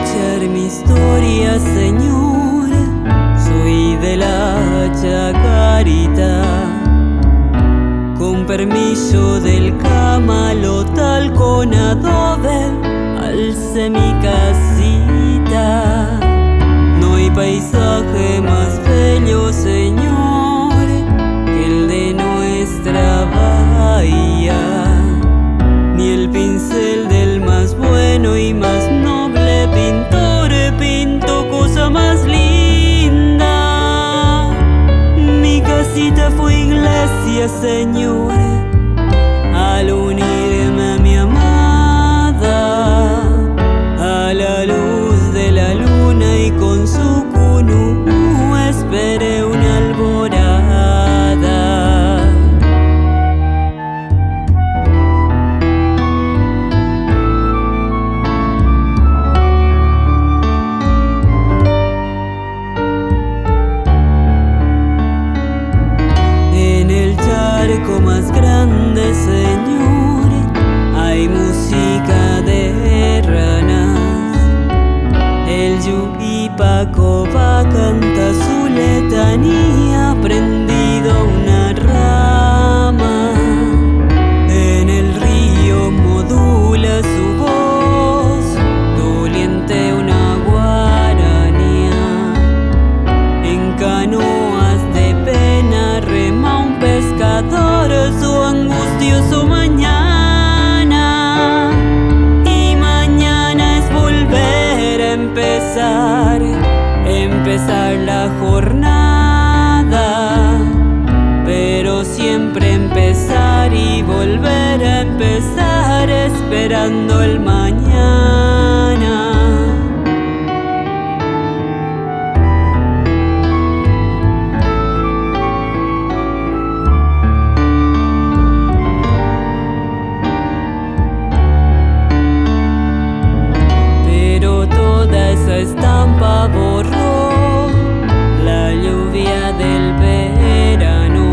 escuchar mi historia, Señor. Soy de la Chacarita, con permiso del camalotal con adobe, alcé mi casita. No hay paisaje más bello, Señor, que el de nuestra bahía, ni el pincel del más bueno y más noble pintor pintó cosa más linda. Mi casita fue iglesia, Señor, al unirme a mi amada, a la luz de la luna, y con su cunú esperé una alborada. En el charco más grande, Señor, hay música de ranas. El Yuipacoba canta su letanía prendido a una rama. En el río modula su voz doliente una guaranía. En canoas de pena rema un pescador su angustioso mañana. Y mañana es volver a empezar la jornada, pero siempre empezar y volver a empezar esperando el mañana. Estampa borró la lluvia del verano.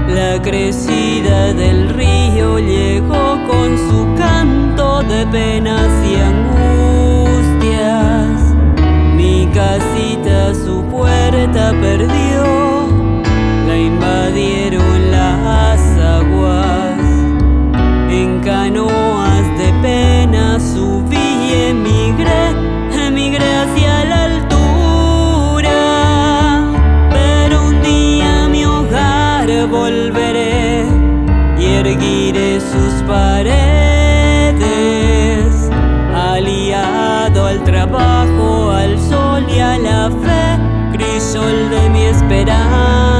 La crecida del río llegó con su canto de penas y angustias. Mi casita su puerta perdió, la invadieron las aguas. En canoas de pena subí y emigré hacia la altura, pero un día a mi hogar volveré y erguiré sus paredes, aliado al trabajo, al sol y a la fe, crisol de mi esperanza.